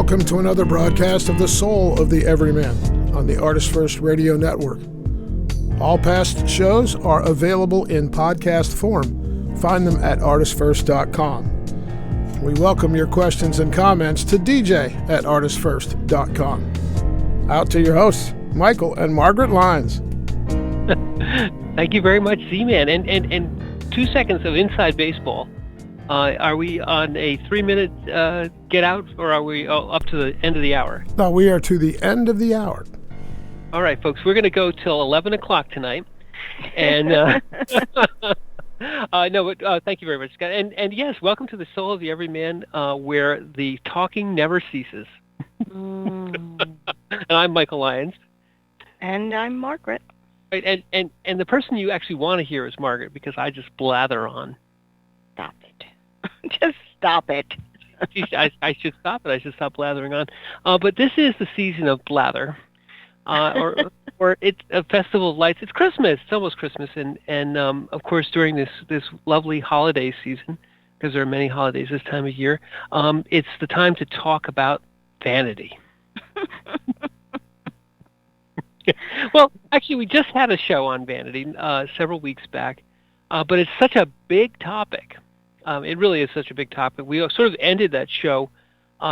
Welcome to another broadcast of The Soul of the Everyman on the ArtistFirst Radio Network. All past shows are available in podcast form. Find them at ArtistFirst.com. We welcome your questions and comments to DJ at ArtistFirst.com. Out to your hosts, Michael and Margaret Lyons. Thank you very much, Z-Man. And 2 seconds of inside baseball. Are we on a 3-minute get out, or are we up to the end of the hour? No, we are to the end of the hour. All right, folks, we're going to go till 11 o'clock tonight. And thank you very much, Scott. And yes, welcome to the Soul of the Everyman, where the talking never ceases. And I'm Michael Lyons. And I'm Margaret. Right, and the person you actually want to hear is Margaret, because I just blather on. Stop it. Just stop it. I should stop it. I should stop blathering on. But this is the season of blather, or it's a festival of lights. It's Christmas. It's almost Christmas, and of course during this lovely holiday season, because there are many holidays this time of year, it's the time to talk about vanity. Well, actually, we just had a show on vanity several weeks back, but it's such a big topic. It really is such a big topic. We sort of ended that show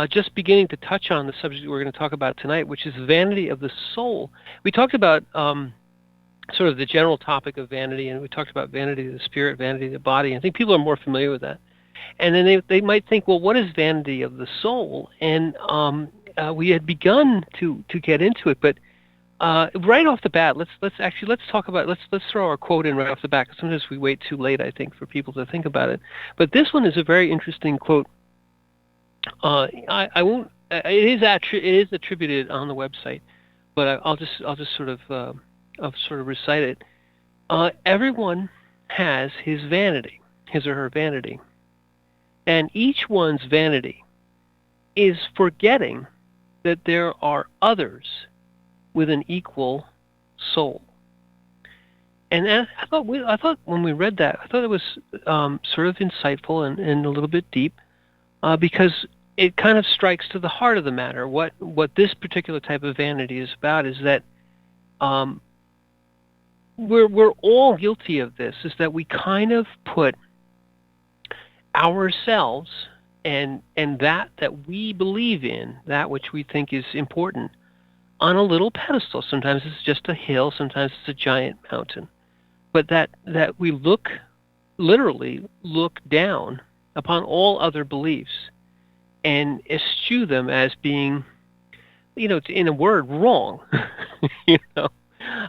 just beginning to touch on the subject we're going to talk about tonight, which is vanity of the soul. We talked about sort of the general topic of vanity, and we talked about vanity of the spirit, vanity of the body. I think people are more familiar with that. And then they might think, well, what is vanity of the soul? And we had begun to get into it, but right off the bat, let's talk about let's throw our quote in right off the bat, because sometimes we wait too late, I think, for people to think about it. But this one is a very interesting quote. I won't. It is attributed on the website, but I'll just sort of recite it. Everyone has his vanity, his or her vanity, and each one's vanity is forgetting that there are others with an equal soul. And I thought when we read that, I thought it was sort of insightful and a little bit deep, because it kind of strikes to the heart of the matter. What this particular type of vanity is about is that we're all guilty of this, is that we kind of put ourselves and that we believe in, that which we think is important, on a little pedestal. Sometimes it's just a hill, sometimes it's a giant mountain. But that we literally look down upon all other beliefs and eschew them as being, in a word, wrong.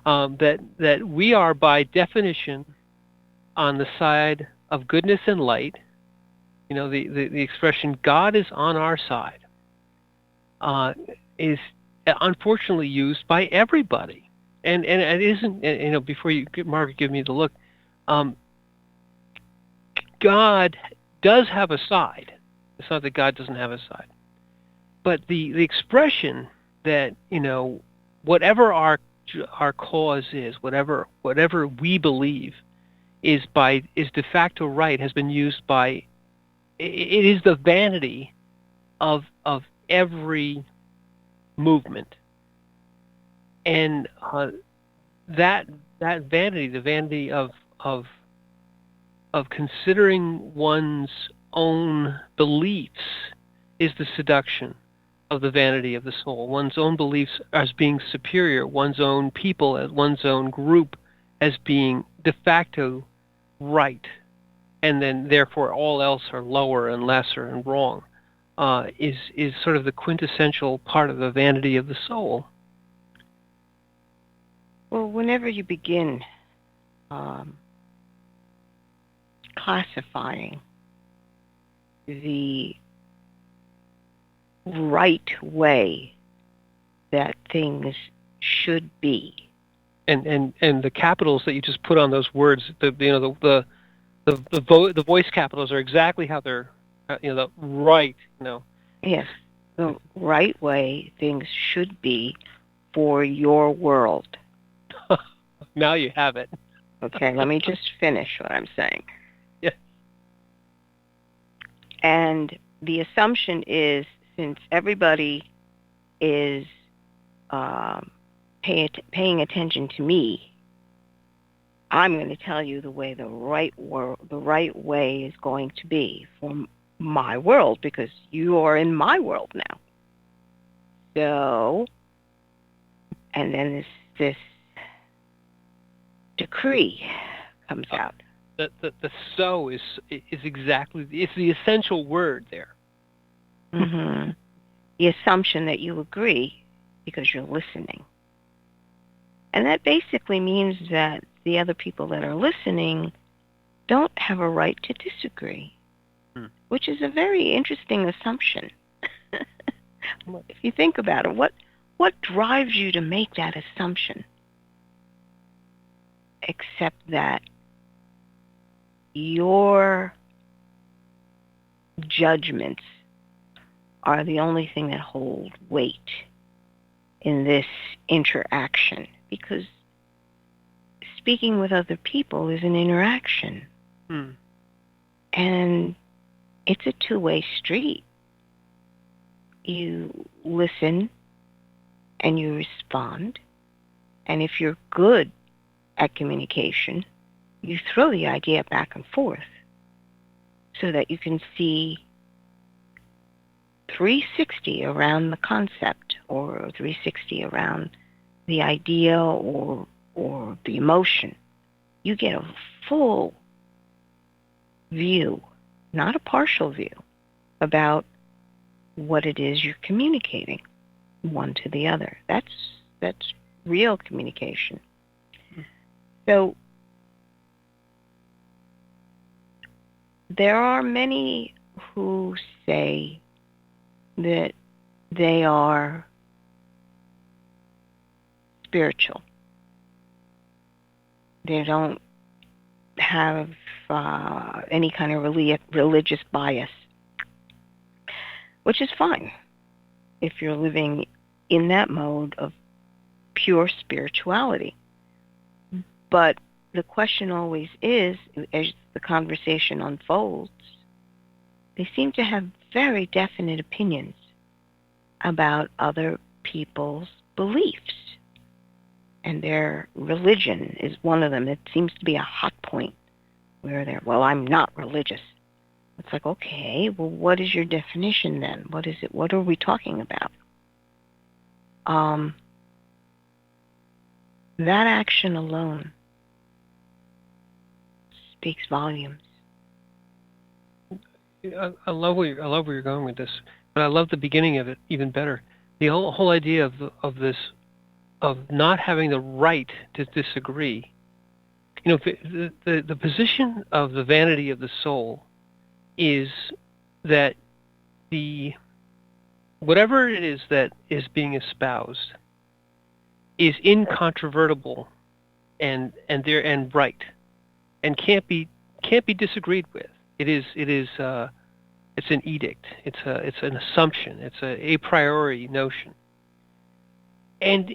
That we are by definition on the side of goodness and light. The expression "God is on our side" is unfortunately used by everybody, and it isn't. Before you, Margaret, give me the look. God does have a side. It's not that God doesn't have a side, but the expression that whatever our cause is, whatever we believe is de facto right, has been used by. It is the vanity of every movement, and that vanity, the vanity of considering one's own beliefs, is the seduction of the vanity of the soul. One's own beliefs as being superior, one's own people, as one's own group, as being de facto right, and then therefore all else are lower and lesser and wrong. Is sort of the quintessential part of the vanity of the soul. Well, whenever you begin classifying the right way that things should be, and the capitals that you just put on those words, the voice capitals are exactly how they're. The right, Yes, the right way things should be for your world. Now you have it. Okay, let me just finish what I'm saying. Yes. And the assumption is since everybody is paying attention to me, I'm going to tell you the way the right way is going to be for my world, because you are in my world now. So, and then this decree comes out. The so is exactly, it's the essential word there. Mm-hmm. The assumption that you agree because you're listening. And that basically means that the other people that are listening don't have a right to disagree, which is a very interesting assumption. If you think about it, what drives you to make that assumption? Except that your judgments are the only thing that hold weight in this interaction, because speaking with other people is an interaction. And it's a two-way street. You listen and you respond, and if you're good at communication, you throw the idea back and forth so that you can see 360 around the concept, or 360 around the idea or the emotion. You get a full view, not a partial view, about what it is you're communicating one to the other. That's real communication. So there are many who say that they are spiritual. They don't have any kind of religious bias, which is fine if you're living in that mode of pure spirituality. But the question always is, as the conversation unfolds, they seem to have very definite opinions about other people's beliefs. And their religion is one of them. It seems to be a hot point where they're, well, I'm not religious. It's like, okay, well, what is your definition then? What is it? What are we talking about? That action alone speaks volumes. I love where you're going with this, but I love the beginning of it even better. The whole idea of this, of not having the right to disagree. You know, the position of the vanity of the soul is that whatever it is that is being espoused is incontrovertible and right, and can't be disagreed with. It's an edict. It's an assumption. It's a priori notion. And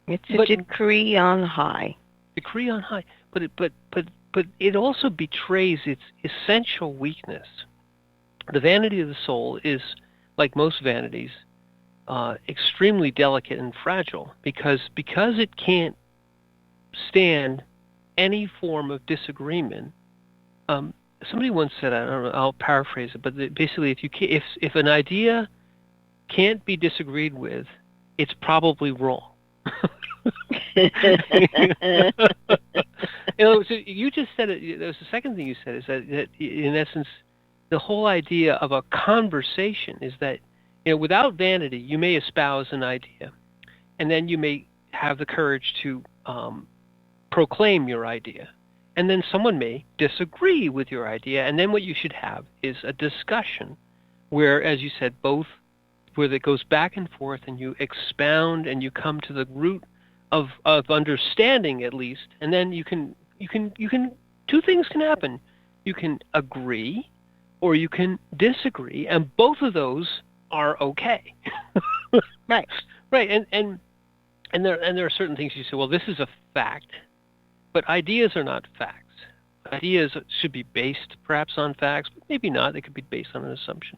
it's a decree on high. Decree on high. But it also betrays its essential weakness. The vanity of the soul is, like most vanities, extremely delicate and fragile because it can't stand any form of disagreement. Somebody once said, I don't know, I'll paraphrase it, but basically, if an idea can't be disagreed with, it's probably wrong. So you just said it. That was the second thing you said, is that in essence, the whole idea of a conversation is that, without vanity, you may espouse an idea, and then you may have the courage to proclaim your idea, and then someone may disagree with your idea, and then what you should have is a discussion where, as you said, where it goes back and forth, and you expound, and you come to the root of understanding, at least, and then you can two things can happen. You can agree, or you can disagree, and both of those are okay. Right. Right. And there are certain things you say, well, this is a fact, but ideas are not facts. Ideas should be based perhaps on facts, but maybe not. They could be based on an assumption.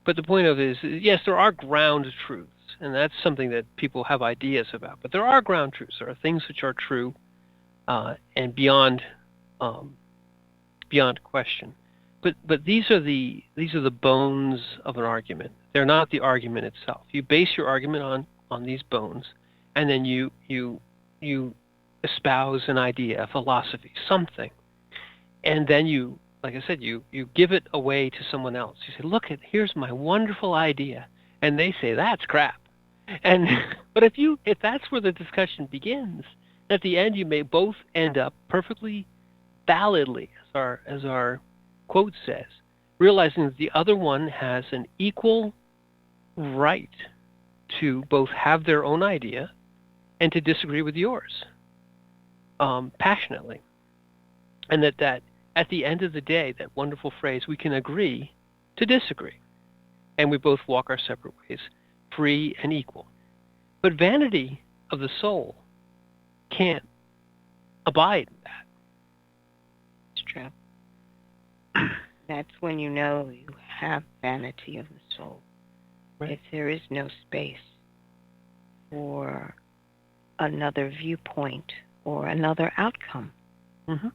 But the point of it is, yes, there are ground truths, and that's something that people have ideas about. But there are ground truths. There are things which are true and beyond question. But these are the bones of an argument. They're not the argument itself. You base your argument on these bones, and then you espouse an idea, a philosophy, something, and then you, like I said, you give it away to someone else. You say, "Look, here's my wonderful idea," and they say, "That's crap." And but if that's where the discussion begins, at the end you may both end up perfectly validly, as our quote says, realizing that the other one has an equal right to both have their own idea and to disagree with yours passionately. And that at the end of the day, that wonderful phrase, we can agree to disagree. And we both walk our separate ways, free and equal. But vanity of the soul can't abide in that. It's true. That's when you know you have vanity of the soul. Right. If there is no space for another viewpoint or another outcome. Mm-hmm.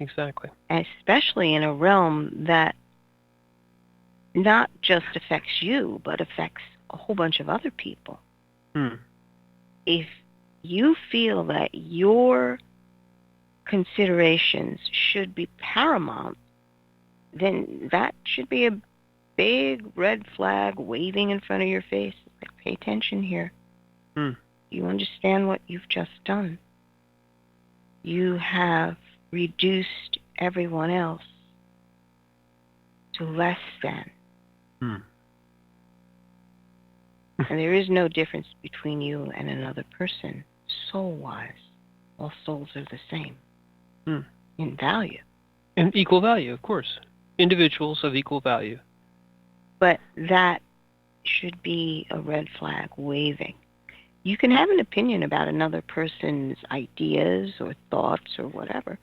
Exactly. Especially in a realm that not just affects you, but affects a whole bunch of other people. If you feel that your considerations should be paramount, then that should be a big red flag waving in front of your face. Like, pay attention here. You understand what you've just done. You have reduced everyone else to less than. And there is no difference between you and another person, soul-wise. All souls are the same in value. And equal value, of course. Individuals of equal value. But that should be a red flag waving. You can have an opinion about another person's ideas or thoughts or whatever,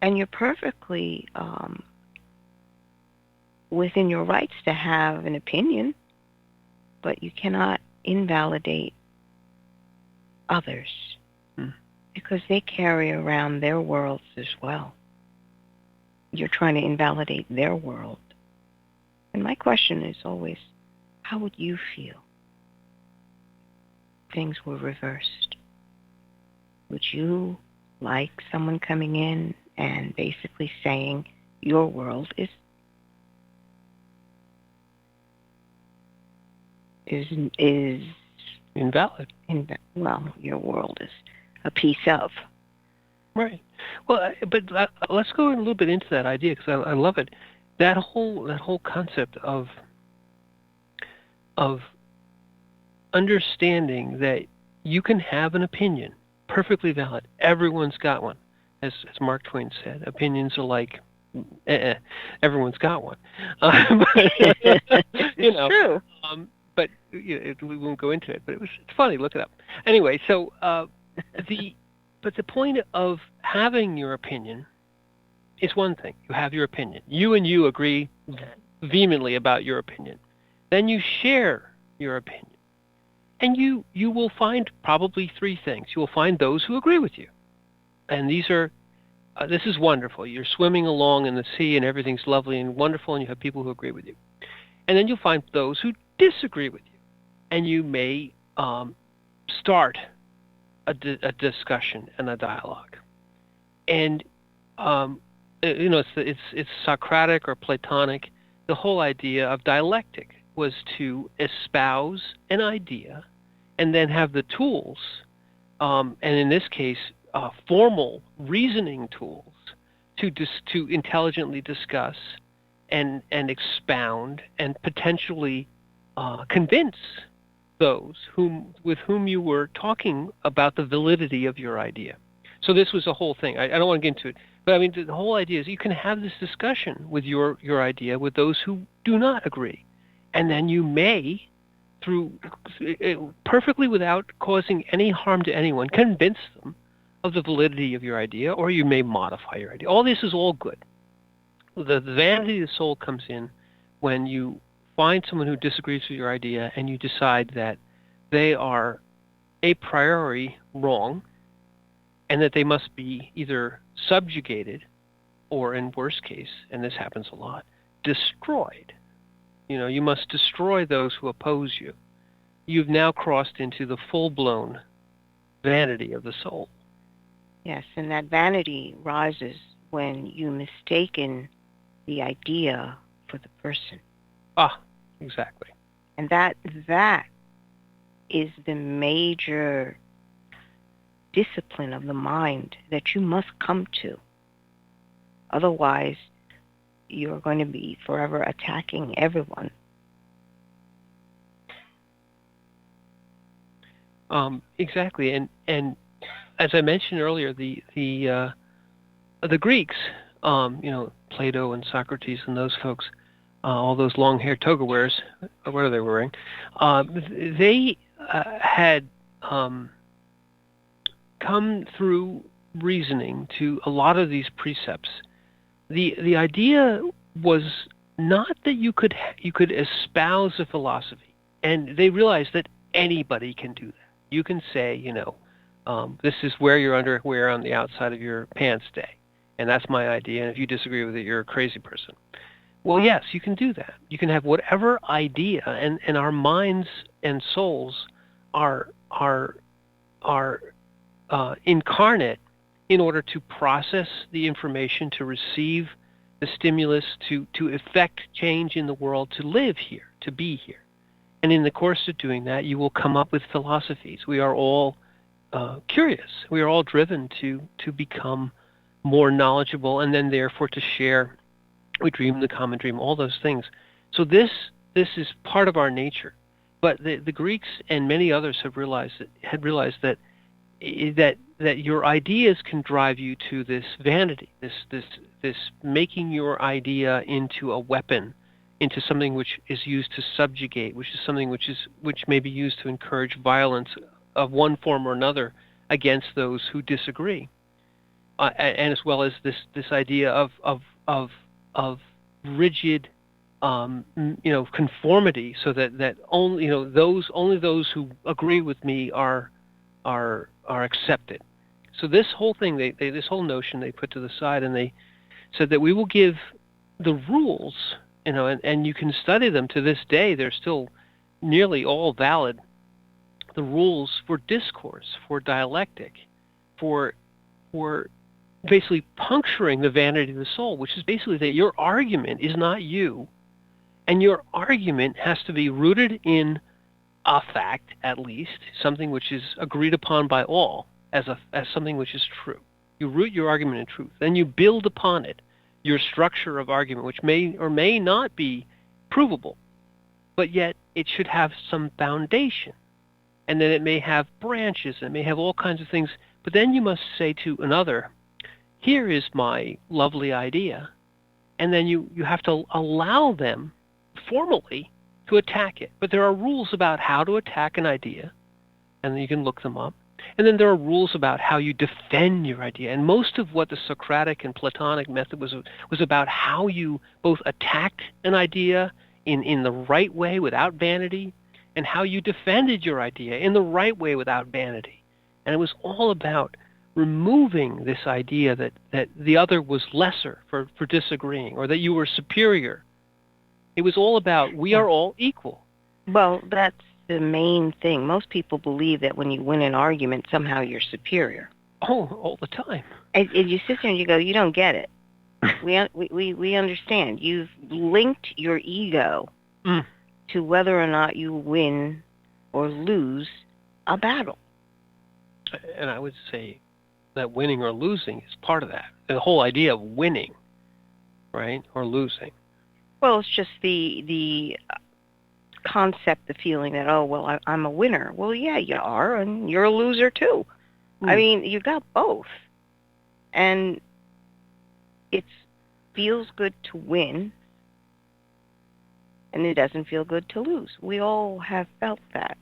and you're perfectly within your rights to have an opinion, but you cannot invalidate others because they carry around their worlds as well. You're trying to invalidate their world. And my question is always, how would you feel if things were reversed? Would you like someone coming in and basically saying your world is invalid? Well, your world is a piece of. Right. Well, but let's go a little bit into that idea because I love it. That whole concept of understanding that you can have an opinion, perfectly valid. Everyone's got one, as Mark Twain said. Opinions are like, everyone's got one. It's true. But we won't go into it. But it's funny. Look it up. Anyway, so but the point of having your opinion is one thing. You have your opinion. You and you agree vehemently about your opinion. Then you share your opinion. And you will find probably three things. You will find those who agree with you. And these are, this is wonderful. You're swimming along in the sea and everything's lovely and wonderful and you have people who agree with you. And then you'll find those who disagree with you. And you may start a discussion and a dialogue. And it's Socratic or Platonic. The whole idea of dialectic was to espouse an idea and then have the tools, and in this case, formal reasoning tools, to intelligently discuss and expound and potentially convince those with whom you were talking about the validity of your idea. So this was a whole thing. I don't want to get into it. But I mean, the whole idea is you can have this discussion with your idea with those who do not agree. And then you may, through perfectly without causing any harm to anyone, convince them of the validity of your idea, or you may modify your idea. All this is all good. The vanity of the soul comes in when you find someone who disagrees with your idea and you decide that they are a priori wrong and that they must be either subjugated or, in worst case, and this happens a lot, destroyed. You must destroy those who oppose you. You've now crossed into the full-blown vanity of the soul. Yes, and that vanity rises when you mistaken the idea for the person. Ah, exactly. And that is the major discipline of the mind that you must come to. Otherwise, you're going to be forever attacking everyone. Exactly, and as I mentioned earlier, the Greeks, Plato and Socrates and those folks, all those long-haired toga wearers, what are they wearing? They had come through reasoning to a lot of these precepts. The idea was not that you could espouse a philosophy, and they realized that anybody can do that. You can say, this is wear your underwear on the outside of your pants day, and that's my idea, and if you disagree with it, you're a crazy person. Well, yes, you can do that. You can have whatever idea, and our minds and souls are incarnate in order to process the information, to receive the stimulus, to effect change in the world, to live here, to be here. And in the course of doing that, you will come up with philosophies. We are all curious. We are all driven to become more knowledgeable, and then therefore to share. We dream the common dream, all those things. So this is part of our nature. But the Greeks and many others had realized that your ideas can drive you to this vanity, this making your idea into a weapon, into something which is used to subjugate, which is something which may be used to encourage violence of one form or another against those who disagree, and as well as this idea of rigid conformity, so that only those who agree with me are accepted. So this whole thing, this whole notion they put to the side, and they said that we will give the rules, and you can study them to this day. They're still nearly all valid. The rules for discourse, for dialectic, for basically puncturing the vanity of the soul, which is basically that your argument is not you, and your argument has to be rooted in a fact, at least, something which is agreed upon by all as something which is true. You root your argument in truth. Then you build upon it your structure of argument, which may or may not be provable, but yet it should have some foundation. And then it may have branches, and it may have all kinds of things. But then you must say to another, here is my lovely idea. And then you have to allow them formally to attack it. But there are rules about how to attack an idea, and you can look them up. And then there are rules about how you defend your idea. And most of what the Socratic and Platonic method was about how you both attacked an idea in the right way without vanity, and how you defended your idea in the right way without vanity. And it was all about removing this idea that the other was lesser for disagreeing, or that you were superior. It was all about we are all equal. Well, that's the main thing. Most people believe that when you win an argument, somehow you're superior. Oh, all the time. And you sit there and you go, you don't get it. We understand. You've linked your ego to whether or not you win or lose a battle. And I would say that winning or losing is part of that. The whole idea of winning, right, or losing. Well, it's just the concept, the feeling that, oh, well, I'm a winner. Well, yeah, you are, and you're a loser too. I mean, you got both. And it feels good to win, and it doesn't feel good to lose. We all have felt that.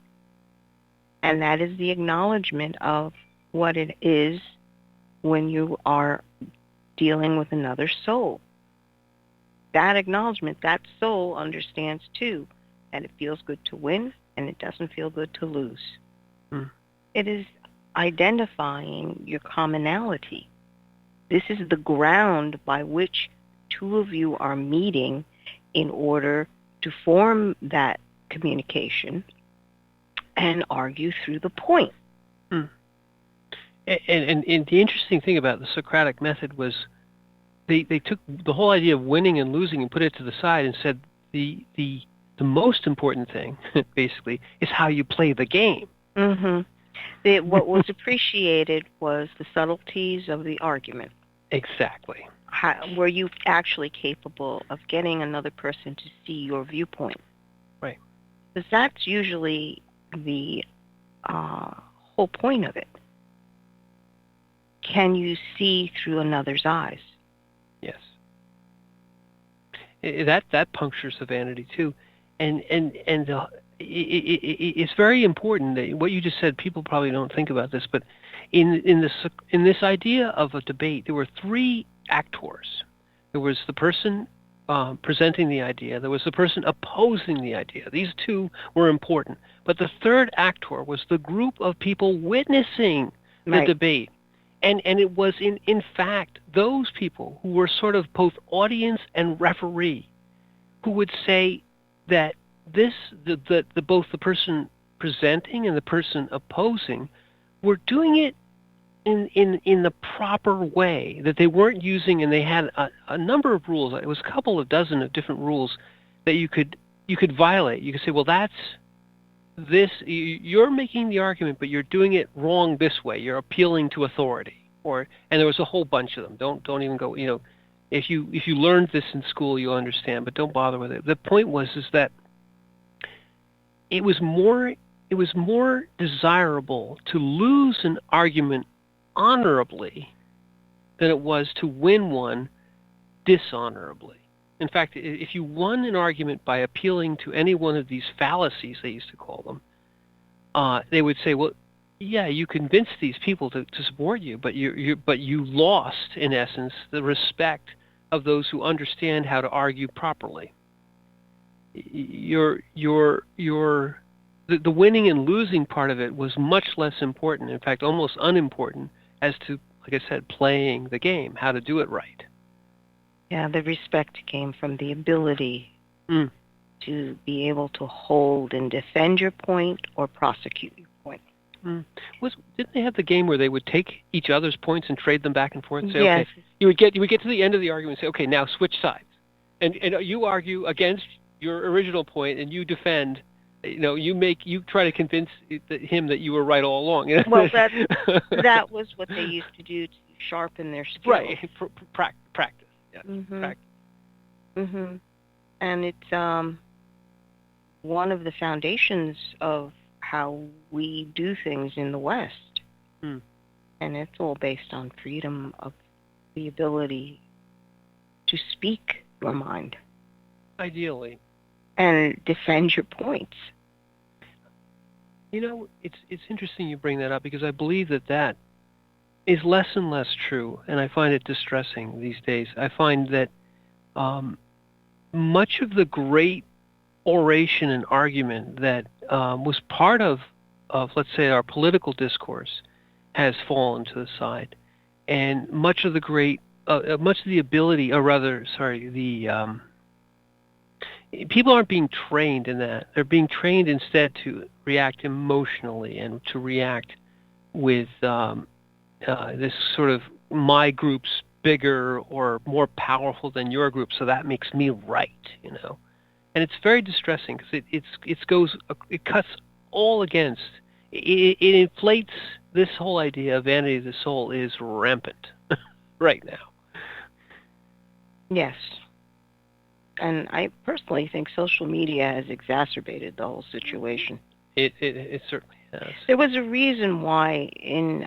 And that is the acknowledgement of what it is when you are dealing with another soul. that acknowledgement, that soul understands too that it feels good to win and it doesn't feel good to lose. Mm. It is identifying your commonality. This is the ground by which two of you are meeting in order to form that communication and argue through the point. Mm. And the interesting thing about the Socratic method was they took the whole idea of winning and losing and put it to the side and said the most important thing, basically, is how you play the game. Mm-hmm. What was appreciated was the subtleties of the argument. Exactly. Were you actually capable of getting another person to see your viewpoint? Right. Because that's usually the whole point of it. Can you see through another's eyes? Yes. That punctures the vanity too, and it's very important that what you just said. People probably don't think about this, but in this idea of a debate, there were three actors. There was the person presenting the idea. There was the person opposing the idea. These two were important, but the third actor was the group of people witnessing the debate. And it was in fact those people who were sort of both audience and referee who would say that both the person presenting and the person opposing were doing it in the proper way, that they weren't using, and they had a number of rules. It was a couple of dozen of different rules that you could violate. You could say, well, that's this, you're making the argument, but you're doing it wrong this way. You're appealing to authority, and there was a whole bunch of them. Don't even go. If you learned this in school, you'll understand, but don't bother with it. The point was that it was more desirable to lose an argument honorably than it was to win one dishonorably. In fact, if you won an argument by appealing to any one of these fallacies, they used to call them, they would say, well, yeah, you convinced these people to support you, but you lost, in essence, the respect of those who understand how to argue properly. The winning and losing part of it was much less important, in fact, almost unimportant, as to, like I said, playing the game, how to do it right. Yeah, the respect came from the ability to be able to hold and defend your point or prosecute your point. Didn't they have the game where they would take each other's points and trade them back and forth? Say, yes. Okay, you would get to the end of the argument and say, okay, now switch sides, and you argue against your original point, and you defend. You try to convince him that you were right all along. Well, that was what they used to do to sharpen their skills. Right, practice. Yeah, practice. Mm-hmm. And it's one of the foundations of how we do things in the West. And it's all based on freedom of the ability to speak your mind. Ideally. And defend your points. It's interesting you bring that up, because I believe that is less and less true, and I find it distressing these days. I find that much of the great oration and argument that was part of, let's say, our political discourse has fallen to the side, and much of the ability, or rather, people aren't being trained in that. They're being trained instead to react emotionally and to react with this sort of, my group's bigger or more powerful than your group, so that makes me right, And it's very distressing, because it cuts all against. It inflates this whole idea of vanity of the soul is rampant right now. Yes. And I personally think social media has exacerbated the whole situation. It certainly has. There was a reason why in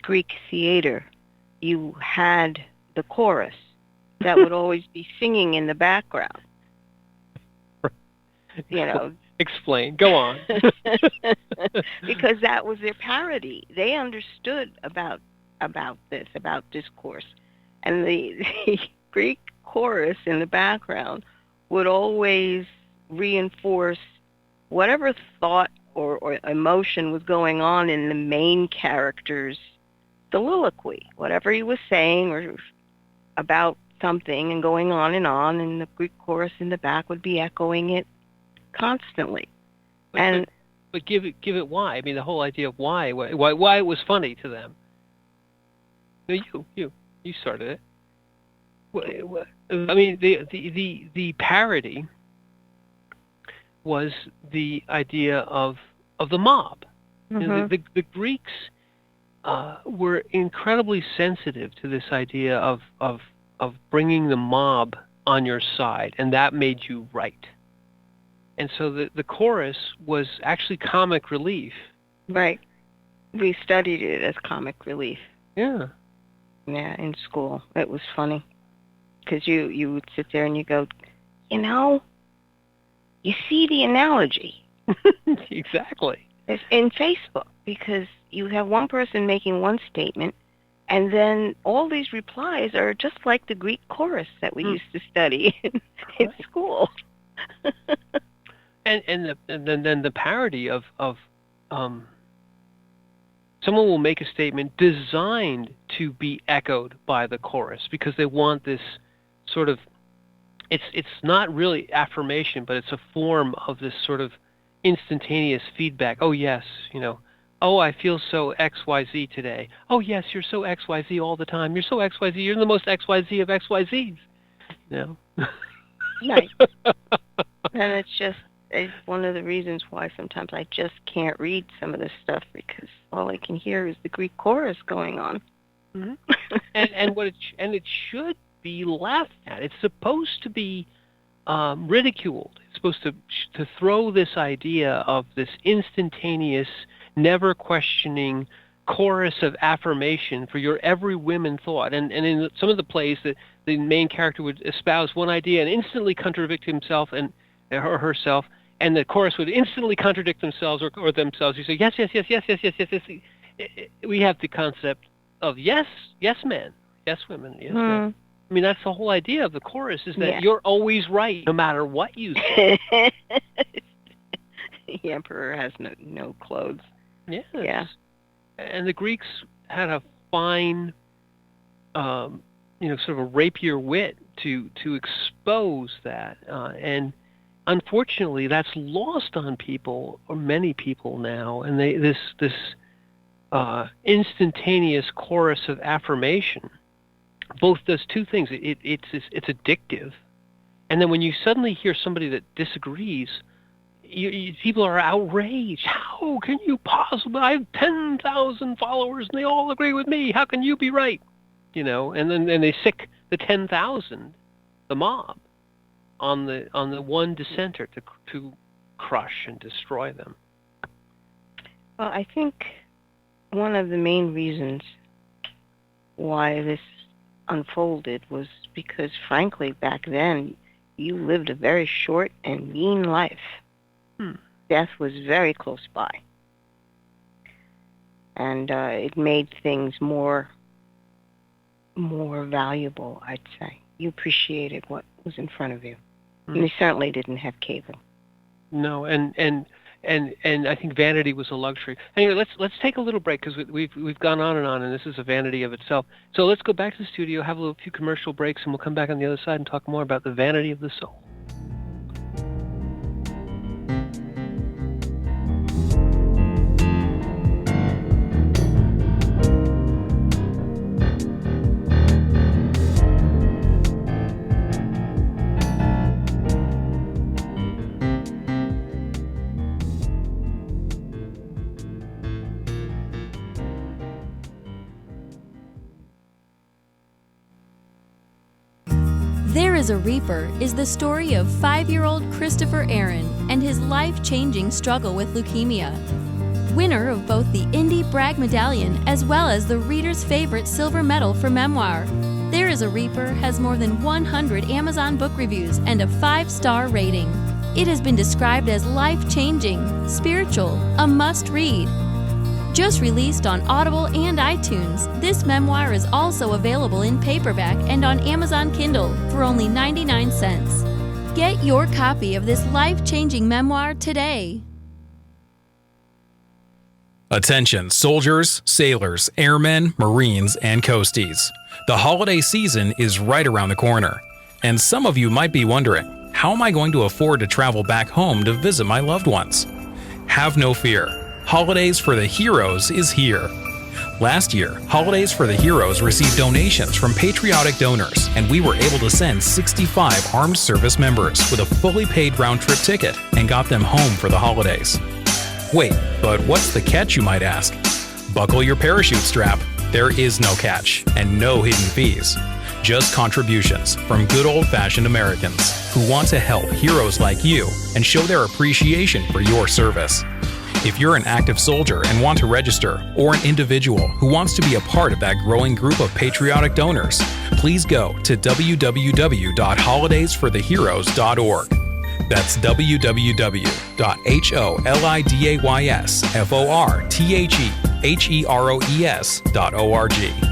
Greek theater you had the chorus that would always be singing in the background. Explain. Go on. Because that was their parody. They understood about this, about discourse. And the Greek chorus in the background would always reinforce whatever thought or emotion was going on in the main character's soliloquy. Whatever he was saying or about something and going on, and the Greek chorus in the back would be echoing it constantly. But give it why? I mean, the whole idea of why it was funny to them. No, you started it. I mean, the parody was the idea of the mob. Mm-hmm. You know, the Greeks were incredibly sensitive to this idea of bringing the mob on your side, and that made you right. And so the chorus was actually comic relief. Right. We studied it as comic relief. Yeah. Yeah, in school. It was funny. Because you would sit there and you go, you see the analogy. Exactly. It's in Facebook, because you have one person making one statement, and then all these replies are just like the Greek chorus that we used to study in school. And then the parody of someone will make a statement designed to be echoed by the chorus, because they want this sort of, it's not really affirmation, but it's a form of this sort of instantaneous feedback. Oh yes, oh, I feel so XYZ today. Oh yes, you're so XYZ all the time. You're so XYZ. You're the most XYZ of XYZs. Right. And it's one of the reasons why sometimes I just can't read some of this stuff, because all I can hear is the Greek chorus going on. Mm-hmm. and it should be laughed at. It's supposed to be ridiculed. It's supposed to throw this idea of this instantaneous, never questioning chorus of affirmation for your every women thought. And in some of the plays, the main character would espouse one idea and instantly contradict himself or herself, and the chorus would instantly contradict themselves or themselves. You say, yes, yes, yes, yes, yes, yes, yes, yes. We have the concept of yes men, yes women, yes men. I mean, that's the whole idea of the chorus, is that you're always right, no matter what you say. The emperor has no clothes. Yes. Yeah. And the Greeks had a fine, sort of a rapier wit to expose that. And unfortunately, that's lost on people, or many people now. And this instantaneous chorus of affirmation both does two things. It's addictive, and then when you suddenly hear somebody that disagrees, people are outraged. How can you possibly? I have 10,000 followers and they all agree with me. How can you be right? And then they sick the 10,000, the mob, on the one dissenter to crush and destroy them. Well, I think one of the main reasons why this unfolded was because, frankly, back then you lived a very short and mean life. Death was very close by, and it made things more valuable, I'd say. You appreciated what was in front of you. And you certainly didn't have cable. No, and I think vanity was a luxury. Anyway, let's take a little break, because we've gone on, and this is a vanity of itself. So let's go back to the studio, have a few commercial breaks, and we'll come back on the other side and talk more about the vanity of the soul. There is a Reaper is the story of 5-year-old Christopher Aaron and his life-changing struggle with leukemia. Winner of both the Indie Bragg Medallion as well as the Reader's Favorite Silver Medal for Memoir, There is a Reaper has more than 100 Amazon book reviews and a 5-star rating. It has been described as life-changing, spiritual, a must-read. Just released on Audible and iTunes, this memoir is also available in paperback and on Amazon Kindle for only 99 cents. Get your copy of this life-changing memoir today. Attention soldiers, sailors, airmen, Marines, and coasties. The holiday season is right around the corner. And some of you might be wondering, how am I going to afford to travel back home to visit my loved ones? Have no fear. Holidays for the Heroes is here. Last year, Holidays for the Heroes received donations from patriotic donors, and we were able to send 65 armed service members with a fully paid round-trip ticket and got them home for the holidays. Wait, but what's the catch, you might ask? Buckle your parachute strap. There is no catch and no hidden fees. Just contributions from good old-fashioned Americans who want to help heroes like you and show their appreciation for your service. If you're an active soldier and want to register, or an individual who wants to be a part of that growing group of patriotic donors, please go to www.holidaysfortheheroes.org. That's www.holidaysfortheheroes.org.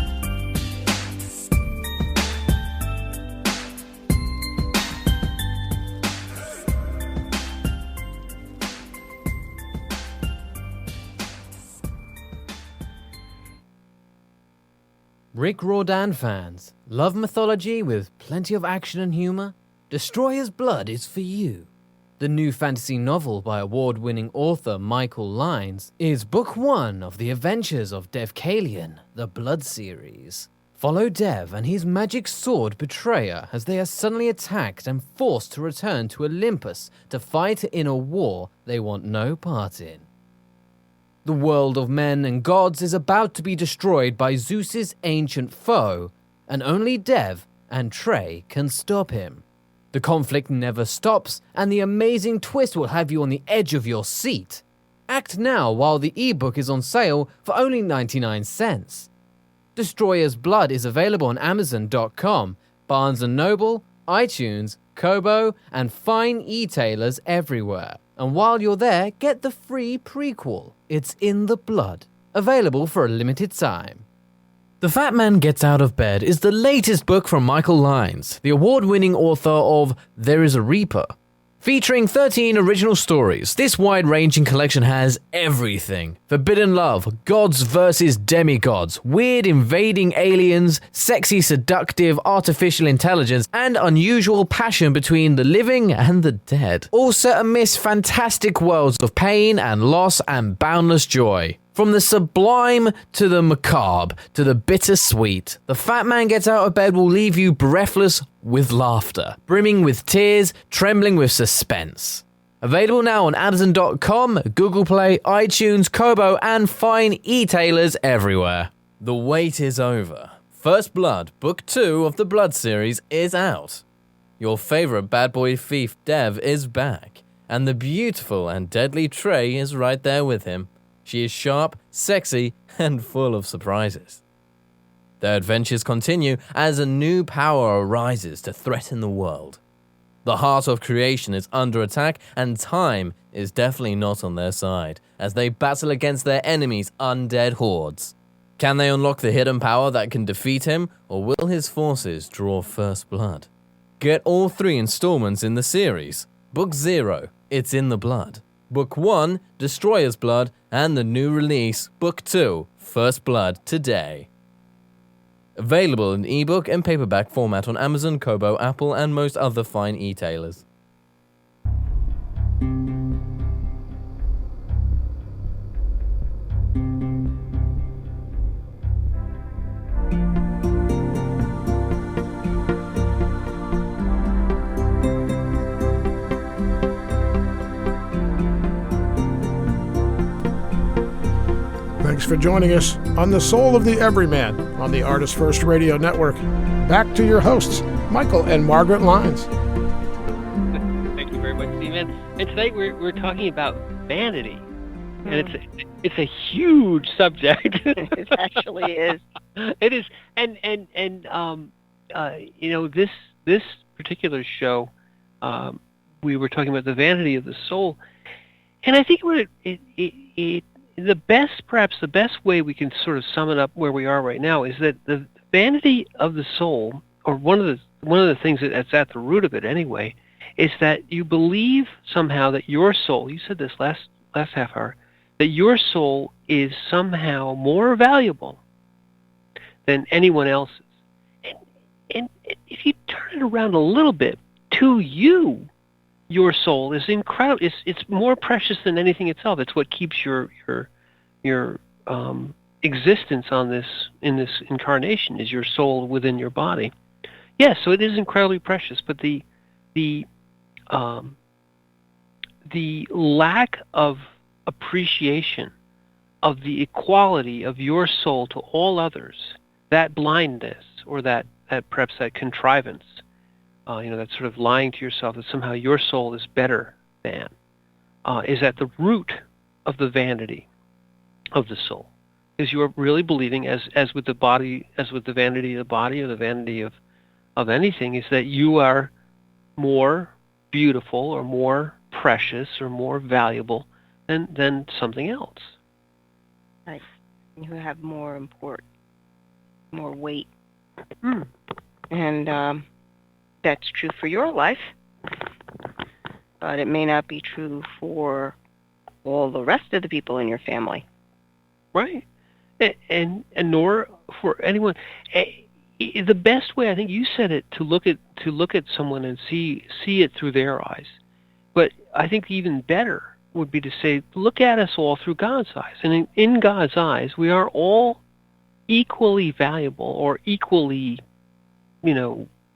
Rick Riordan fans, love mythology with plenty of action and humor? Destroyer's Blood is for you. The new fantasy novel by award-winning author Michael Lynes is book 1 of the adventures of Dev Kalian, the Blood series. Follow Dev and his magic sword Betrayer as they are suddenly attacked and forced to return to Olympus to fight in a war they want no part in. The world of men and gods is about to be destroyed by Zeus's ancient foe, and only Dev and Trey can stop him. The conflict never stops, and the amazing twist will have you on the edge of your seat. Act now while the ebook is on sale for only 99 cents. Destroyer's Blood is available on Amazon.com, Barnes & Noble, iTunes, Kobo, and fine e-tailers everywhere. And while you're there, get the free prequel, It's in the Blood, available for a limited time. The Fat Man Gets Out of Bed is the latest book from Michael Lynes, the award-winning author of There is a Reaper. Featuring 13 original stories, this wide-ranging collection has everything. Forbidden love, gods versus demigods, weird invading aliens, sexy seductive artificial intelligence, and unusual passion between the living and the dead. All set amidst fantastic worlds of pain and loss and boundless joy. From the sublime to the macabre to the bittersweet, The Fat Man Gets Out of Bed will leave you breathless with laughter, brimming with tears, trembling with suspense. Available now on Amazon.com, Google Play, iTunes, Kobo, and fine e-tailers everywhere. The wait is over. First Blood, Book 2 of the Blood series is out. Your favorite bad boy thief Dev is back, and the beautiful and deadly Trey is right there with him. She is sharp, sexy, and full of surprises. Their adventures continue as a new power arises to threaten the world. The heart of creation is under attack, and time is definitely not on their side, as they battle against their enemies' undead hordes. Can they unlock the hidden power that can defeat him, or will his forces draw first blood? Get all 3 installments in the series. Book 0, It's in the Blood. Book 1, Destroyer's Blood, and the new release, Book 2, First Blood, today. Available in ebook and paperback format on Amazon, Kobo, Apple, and most other fine e-tailers. Thanks for joining us on The Soul of the Everyman on the ArtistFirst Radio Network. Back to your hosts, Michael and Margaret Lynes. Thank you very much, Stephen. And today we're talking about vanity, and it's a huge subject. It actually is. It is, and this particular show, we were talking about the vanity of the soul, and I think what it perhaps the best way we can sort of sum it up where we are right now is that the vanity of the soul, or one of the things that's at the root of it anyway, is that you believe somehow that your soul, you said this last half hour, that your soul is somehow more valuable than anyone else's. And if you turn it around a little bit, to you, your soul is incredible. It's more precious than anything itself. It's what keeps your existence in this incarnation, is your soul within your body. Yes, so it is incredibly precious, but the lack of appreciation of the equality of your soul to all others, that blindness, or that perhaps that contrivance, that sort of lying to yourself that somehow your soul is better than, is at the root of the vanity of the soul. Because you are really believing, as with the body, as with the vanity of the body, or the vanity of anything, is that you are more beautiful or more precious or more valuable than something else. Right. You have more import, more weight. And that's true for your life, but it may not be true for all the rest of the people in your family. Right. And nor for anyone. The best way, I think you said it, to look at someone and see it through their eyes. But I think even better would be to say, look at us all through God's eyes. And in God's eyes, we are all equally valuable, or equally,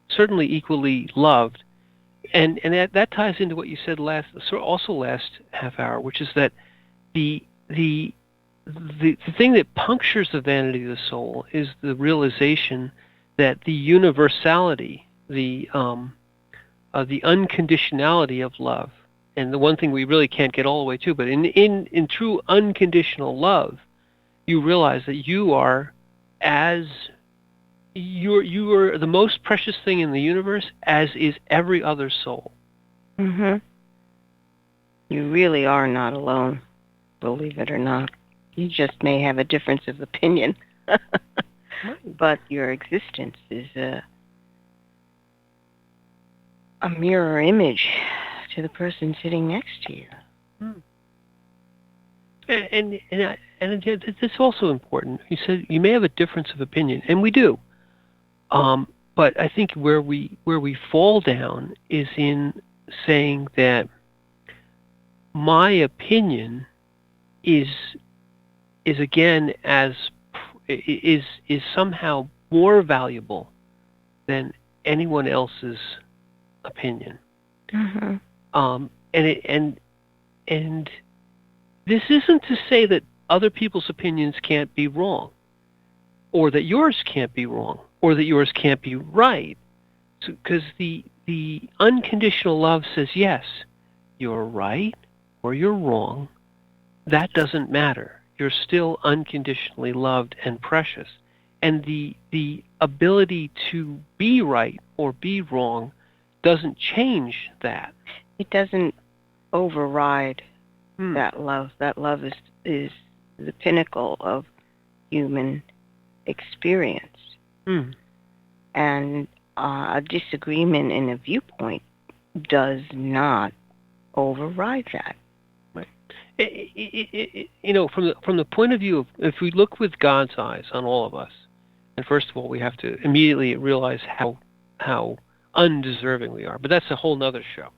certainly equally loved. And that ties into what you said last half hour, which is that the thing that punctures the vanity of the soul is the realization that the universality, the unconditionality of love, and the one thing we really can't get all the way to, but in true unconditional love, you realize that you are you are the most precious thing in the universe, as is every other soul. You really are not alone, believe it or not. You just may have a difference of opinion. But your existence is a mirror image to the person sitting next to you. And it's also important. You said you may have a difference of opinion, and we do. But I think where we fall down is in saying that my opinion is again is somehow more valuable than anyone else's opinion. And this isn't to say that other people's opinions can't be wrong, or that yours can't be wrong, or that yours can't be right, because the unconditional love says, yes, you're right or you're wrong. That doesn't matter. You're still unconditionally loved and precious. And the ability to be right or be wrong doesn't change that. It doesn't override that love. That love is the pinnacle of human experience. And a disagreement in a viewpoint does not override that. From the point of view of, if we look with God's eyes on all of us, and first of all, we have to immediately realize how undeserving we are. But that's a whole nother show.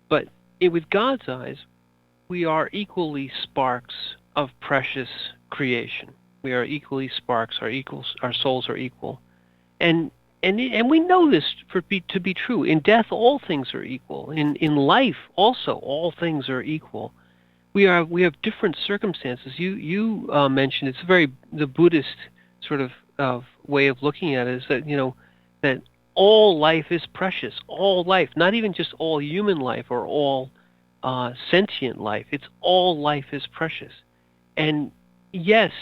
But with God's eyes, we are equally sparks of precious creation. We are equally sparks. Our souls are equal, and we know this to be true. In death, all things are equal. In life, also, all things are equal. We have different circumstances. You mentioned it's the Buddhist sort of way of looking at it is that that all life is precious. All life, not even just all human life or all sentient life. It's all life is precious. And yes,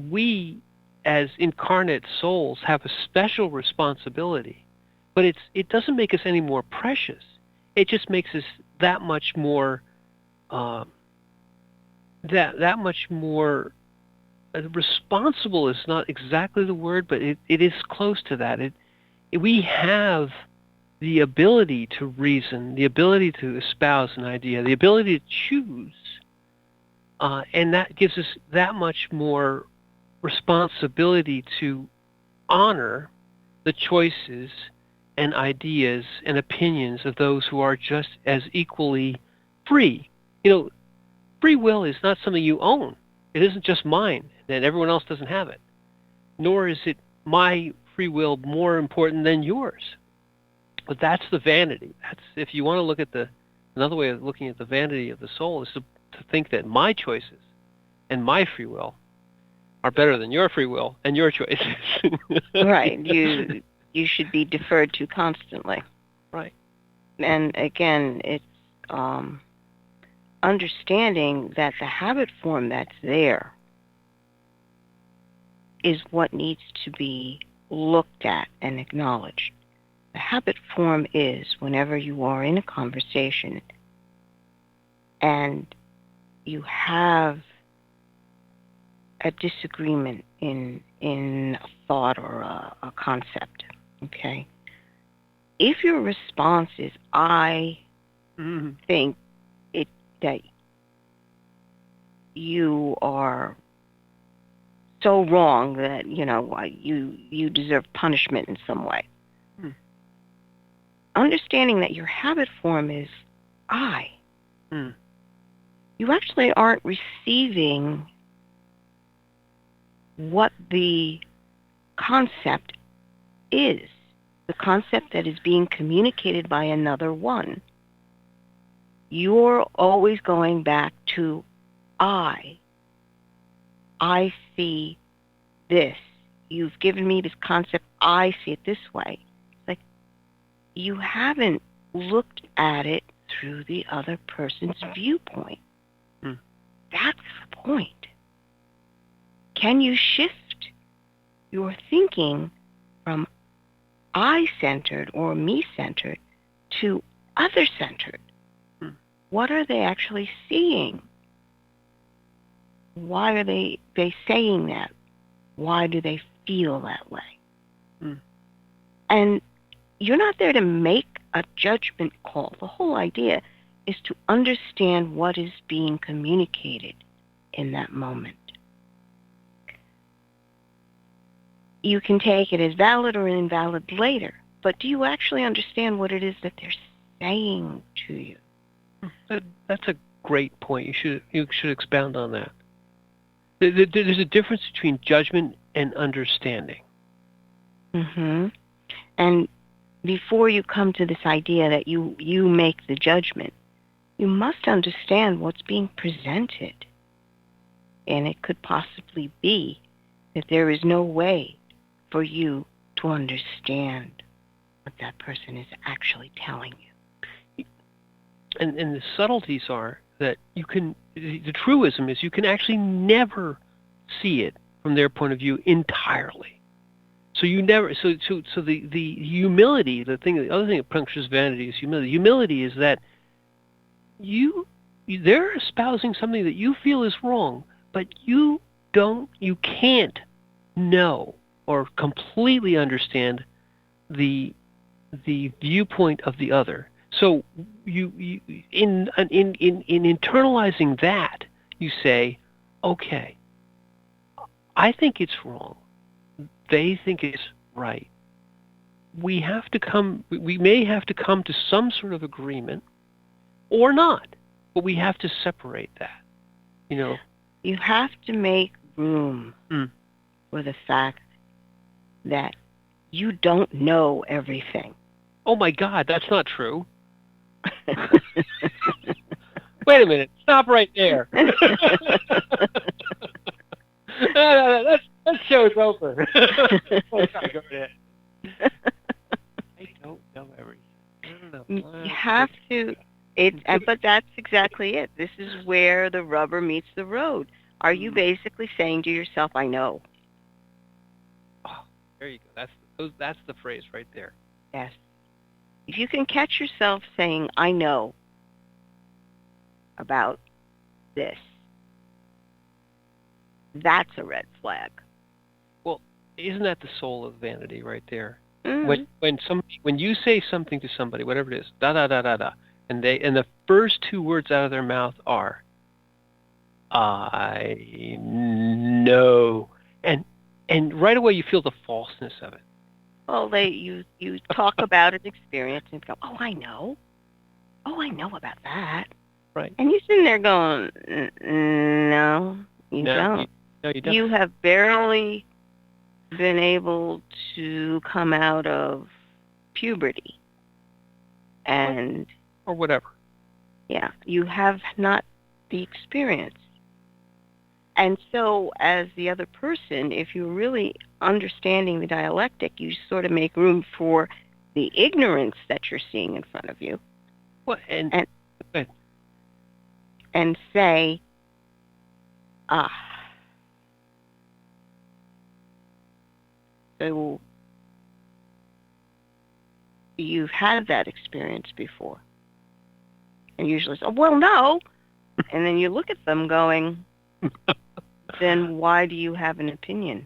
we as incarnate souls have a special responsibility, but it doesn't make us any more precious. It just makes us that much more that much more responsible is not exactly the word, but it is close to that. We have the ability to reason, the ability to espouse an idea, the ability to choose, and that gives us that much more responsibility to honor the choices and ideas and opinions of those who are just as equally free. Free will is not something you own. It isn't just mine, and everyone else doesn't have it. Nor is it my free will more important than yours. But that's the vanity. That's, if you want to look at another way of looking at the vanity of the soul is to think that my choices and my free will are better than your free will and your choices. Right. You should be deferred to constantly. Right. And again, it's understanding that the habit form that's there is what needs to be looked at and acknowledged. The habit form is whenever you are in a conversation and you have a disagreement in a thought or a concept, okay? If your response is, I think that you are so wrong that, you deserve punishment in some way. Understanding that your habit form is I. You actually aren't receiving what the concept is, the concept that is being communicated by another one. You're always going back to I. I see this. You've given me this concept. I see it this way. It's like you haven't looked at it through the other person's viewpoint. That's the point. Can you shift your thinking from I-centered or me-centered to other-centered? What are they actually seeing? Why are they saying that? Why do they feel that way? And you're not there to make a judgment call. The whole idea is to understand what is being communicated in that moment. You can take it as valid or invalid later, but do you actually understand what it is that they're saying to you? That's a great point. You should expound on that. There's a difference between judgment and understanding. And before you come to this idea that you make the judgment, you must understand what's being presented. And it could possibly be that there is no way for you to understand what that person is actually telling you. And the subtleties are that the truism is you can actually never see it from their point of view entirely. So you never, so the humility, the other thing that punctures vanity is humility. Humility is that they're espousing something that you feel is wrong, but you can't know or completely understand the viewpoint of the other. So you in internalizing that, you say, okay, I think it's wrong. They think it's right. We may have to come to some sort of agreement, or not, but we have to separate that. You have to make room for the fact that you don't know everything. Oh my God, that's not true. Wait a minute. Stop right there. That show's over. Oh, sorry, go ahead. I don't know everything. You have to. But that's exactly it. This is where the rubber meets the road. Are you basically saying to yourself, I know? Oh, there you go. That's the phrase right there. Yes. If you can catch yourself saying, I know about this, that's a red flag. Well, isn't that the soul of vanity right there? Mm. When you say something to somebody, whatever it is, da da da da da, and the first two words out of their mouth are, I know, and right away you feel the falseness of it. Well, you talk about an experience and go, oh, I know. Oh, I know about that. Right. And you're sitting there going, no, you don't. No, you don't. You have barely been able to come out of puberty. And or whatever. yeah, you have not the experience. And so as the other person, if you're really understanding the dialectic, you sort of make room for the ignorance that you're seeing in front of you. Well, and say, so you've had that experience before. And usually say, well, no. And then you look at them going, then why do you have an opinion?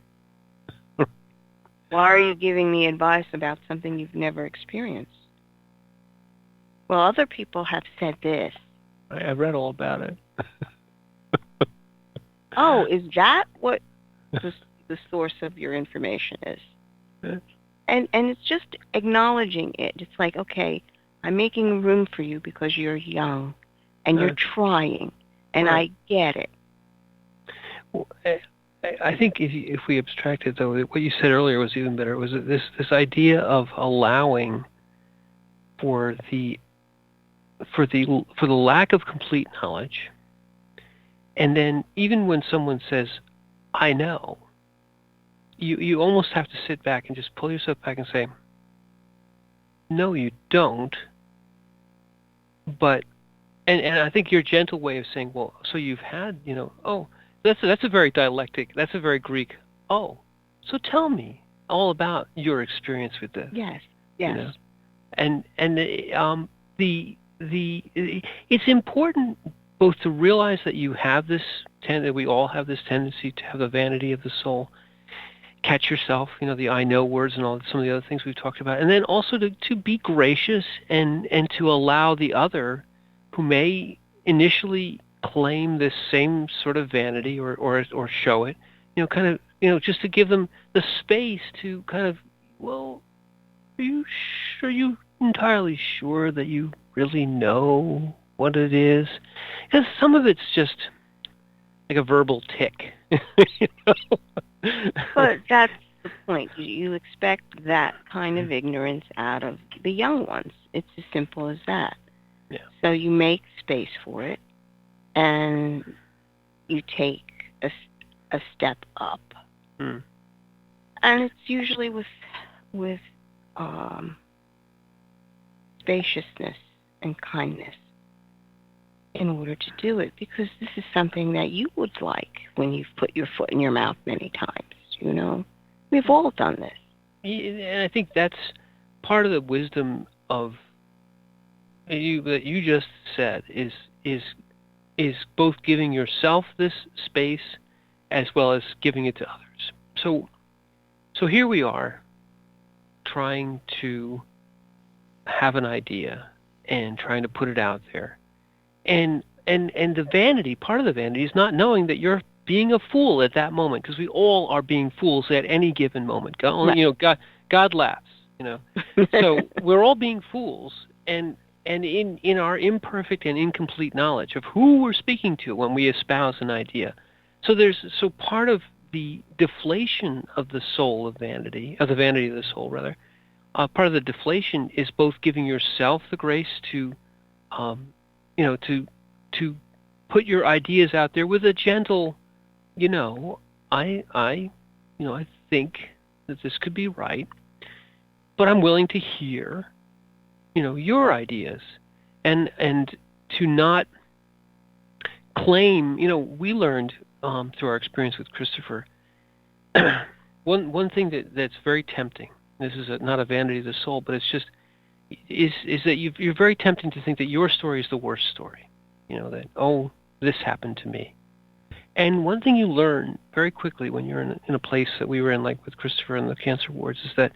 Why are you giving me advice about something you've never experienced? Well, other people have said this. I've read all about it. Oh, is that what the source of your information is? Yes. And it's just acknowledging it. It's like, okay, I'm making room for you because you're young and you're trying, and right. I get it. Well, I think if we abstract it, though, what you said earlier was even better. It was this idea of allowing for the lack of complete knowledge, and then even when someone says, "I know," you almost have to sit back and just pull yourself back and say, "No, you don't." But and I think your gentle way of saying, "Well, so you've had, oh." That's a very dialectic. That's a very Greek. Oh, so tell me all about your experience with this. Yes. And it's important both to realize that you have this that we all have this tendency to have the vanity of the soul. Catch yourself, the I know words and all some of the other things we've talked about, and then also to be gracious and to allow the other who may initially claim this same sort of vanity or show it, just to give them the space to kind of, well, are you entirely sure that you really know what it is? Because some of it's just like a verbal tick. But that's the point. You expect that kind of ignorance out of the young ones. It's as simple as that. Yeah. So you make space for it, and you take a step up. Mm. And it's usually with spaciousness and kindness in order to do it, because this is something that you would like when you've put your foot in your mouth many times, We've all done this. And I think that's part of the wisdom of that you just said is both giving yourself this space as well as giving it to others. So here we are trying to have an idea and trying to put it out there. And the vanity, part of the vanity is not knowing that you're being a fool at that moment, because we all are being fools at any given moment. God laughs, So we're all being fools, and in our imperfect and incomplete knowledge of who we're speaking to when we espouse an idea. So part of the deflation of the soul of vanity, of the vanity of the soul rather, part of the deflation is both giving yourself the grace to put your ideas out there with a gentle, I think that this could be right, but I'm willing to hear, your ideas, and to not claim, we learned through our experience with Christopher, one thing that's very tempting. This is not a vanity of the soul, but it's just is that you're very tempting to think that your story is the worst story. That, oh, this happened to me. And one thing you learn very quickly when you're in a place that we were in, like with Christopher and the cancer wards, is that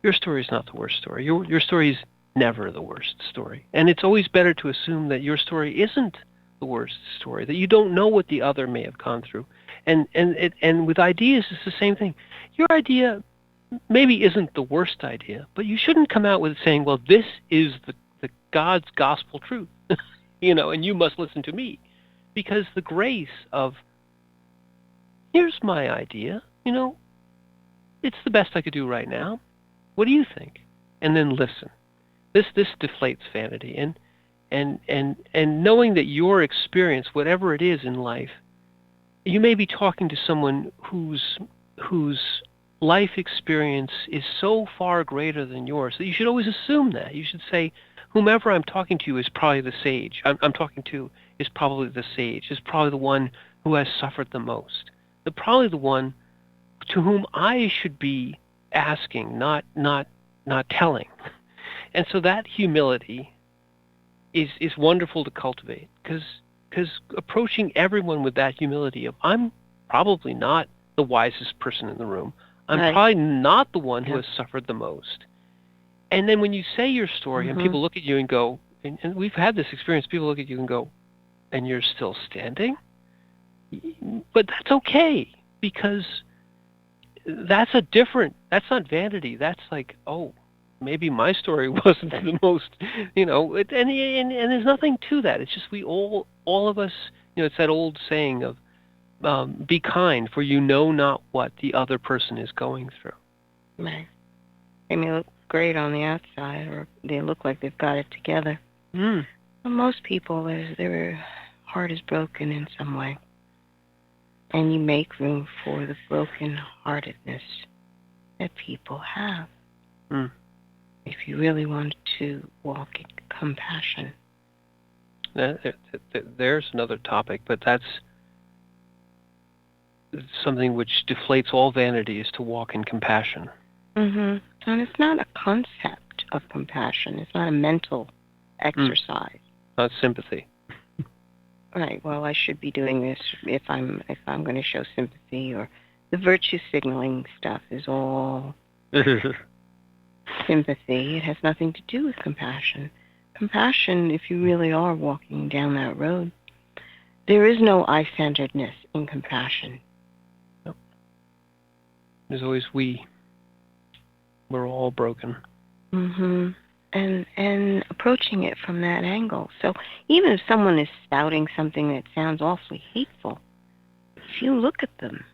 your story is not the worst story. Your story is never the worst story. And it's always better to assume that your story isn't the worst story, that you don't know what the other may have gone through. And with ideas, it's the same thing. Your idea maybe isn't the worst idea, but you shouldn't come out with saying, well, this is the God's gospel truth, and you must listen to me. Because the grace of, here's my idea, it's the best I could do right now. What do you think? And then listen. This deflates vanity. And knowing that your experience, whatever it is in life, you may be talking to someone whose life experience is so far greater than yours that you should always assume that. You should say, whomever I'm talking to is probably the sage. I'm talking to is probably the sage, is probably the one who has suffered the most. They're probably the one to whom I should be asking, not telling. And so that humility is wonderful to cultivate, because approaching everyone with that humility of, I'm probably not the wisest person in the room. I'm probably not the one who has suffered the most. And then when you say your story and people look at you and go, and we've had this experience, people look at you and go, and you're still standing? But that's okay, because that's not vanity. That's like, oh, maybe my story wasn't the most, and there's nothing to that. It's just we all of us, it's that old saying of, be kind, for you know not what the other person is going through. Right. They may look great on the outside, or they look like they've got it together. Mm. But most people, their heart is broken in some way. And you make room for the broken-heartedness that people have. Mm. If you really want to walk in compassion. There's another topic, but that's something which deflates all vanity, is to walk in compassion. And it's not a concept of compassion. It's not a mental exercise. Not sympathy. Right. Well, I should be doing this if I'm going to show sympathy, or the virtue signaling stuff is all sympathy. It has nothing to do with compassion. Compassion, if you really are walking down that road, there is no I-centeredness in compassion. Nope. There's always we. We're all broken. And approaching it from that angle. So even if someone is spouting something that sounds awfully hateful, if you look at them,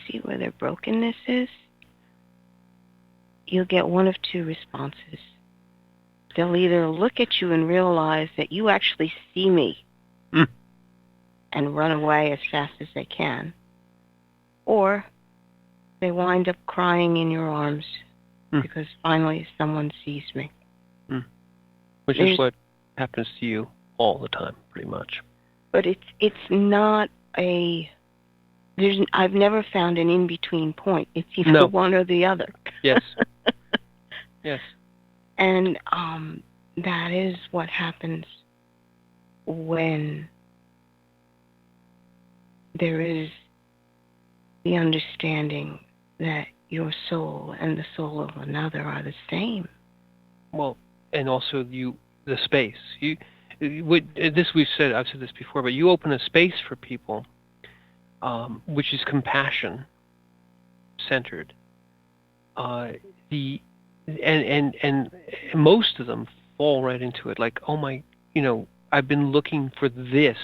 see where their brokenness is, you'll get one of two responses. They'll either look at you and realize that you actually see me and run away as fast as they can, or they wind up crying in your arms because finally someone sees me. Which is what happens to you all the time, pretty much. But it's not I've never found an in-between point. It's either one or the other. Yes. Yes. And that is what happens when there is the understanding that your soul and the soul of another are the same. Well, and also the space. I've said this before, but you open a space for people, which is compassion centered. And most of them fall right into it. Like, oh my, I've been looking for this,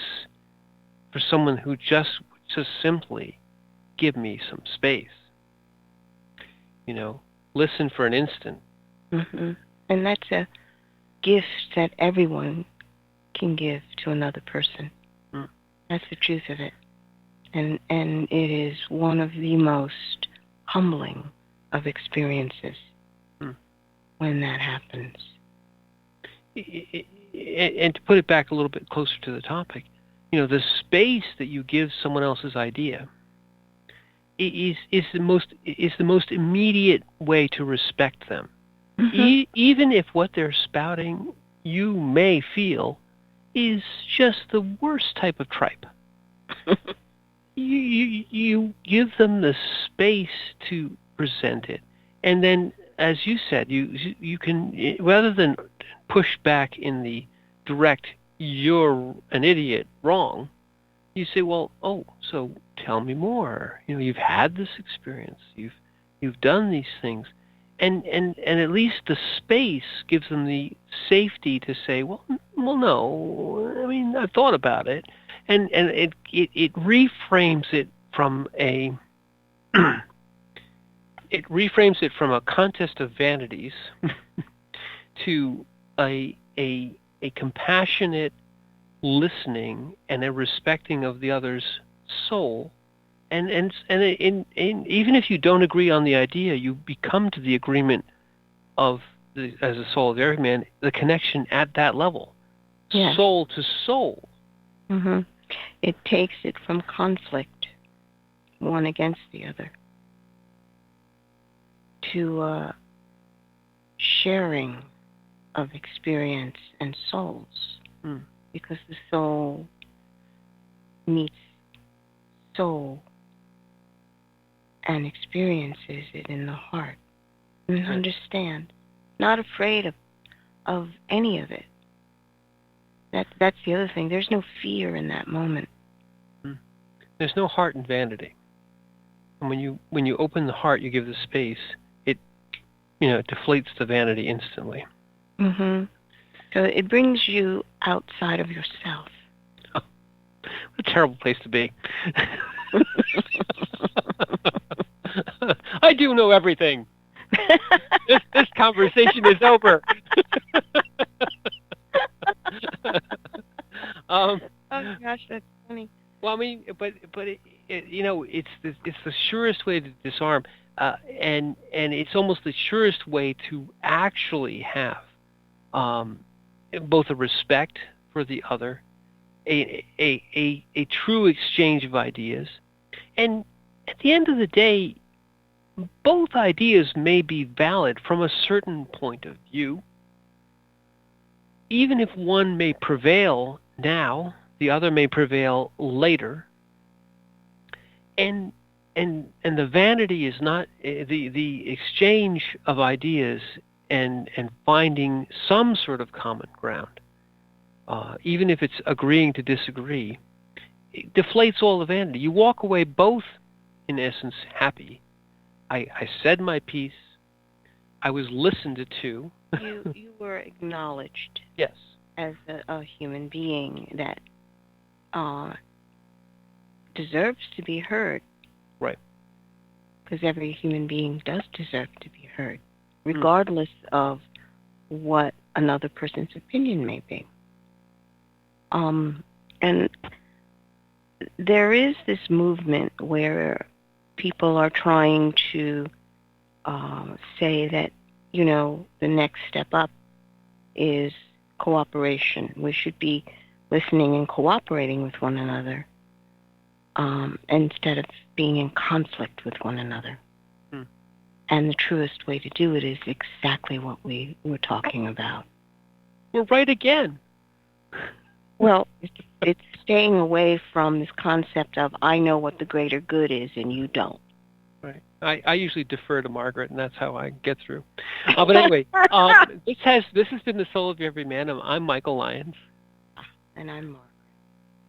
for someone who just simply give me some space. Listen for an instant. And that's a gift that everyone can give to another person. That's the truth of it. And it is one of the most humbling of experiences when that happens. And to put it back a little bit closer to the topic, the space that you give someone else's idea is the most immediate way to respect them. Even if what they're spouting you may feel is just the worst type of tripe. you give them the space to present it, and then, as you said, you can, rather than push back in the direct "you're an idiot" wrong, you say, well, oh, so tell me more. You've had this experience. You've done these things, and at least the space gives them the safety to say, well, no. I mean, I've thought about it, and it reframes it from a it reframes it from a contest of vanities to a compassionate listening and a respecting of the other's soul, and even if you don't agree on the idea, you become to the agreement of as a soul of Everyman, the connection at that level, Yes. soul to soul. Mm-hmm. It takes it from conflict, one against the other, to sharing of experience and souls. Because the soul meets soul and experiences it in the heart and understand, not afraid of any of it. That's the other thing. There's no fear in that moment. There's no heart in vanity. And when you open the heart, you give the space, it deflates the vanity instantly. Mm-hmm. So it brings you outside of yourself. What a terrible place to be. I do know everything. This conversation is over. Oh gosh, that's funny. Well, I mean, but it's the surest way to disarm, and it's almost the surest way to actually have both a respect for the other, a true exchange of ideas, and at the end of the day, both ideas may be valid from a certain point of view. Even if one may prevail now, the other may prevail later. And the vanity is not the exchange of ideas and finding some sort of common ground, even if it's agreeing to disagree, it deflates all the vanity. You walk away both, in essence, happy. I said my piece. I was listened to. You were acknowledged. Yes. As a human being that deserves to be heard. Right. Because every human being does deserve to be heard, regardless of what another person's opinion may be. And there is this movement where people are trying to say that, the next step up is cooperation. We should be listening and cooperating with one another instead of being in conflict with one another. And the truest way to do it is exactly what we were talking about. We're right again. Well, it's staying away from this concept of I know what the greater good is and you don't. Right. I usually defer to Margaret, and that's how I get through. But anyway, this has been the Soul of Everyman. I'm Michael Lyons. And I'm Margaret.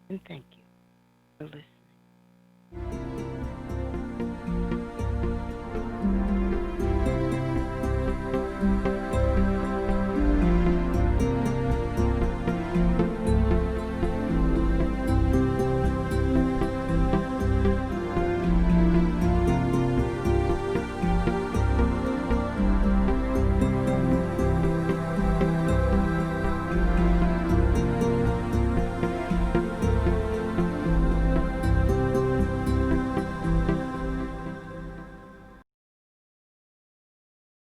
And thank you for listening.